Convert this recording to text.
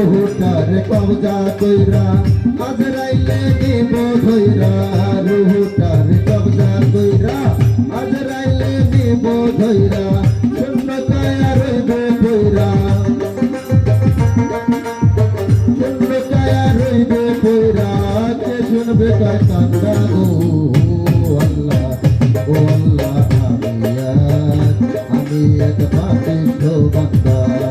রুহুটারে কবজা কইরা আজরাইলে নিব ধইরা রুহুটারে কবজা কইরা আজরাইলে নিব ধইরা শূন্য কায়া রইবে কইরা শূন্য কায়া রইবে কইরা কে শুনবে তার কান্দা গো আল্লাহ ও আল্লাহ আমি এক পাপিষ্ঠ বান্দা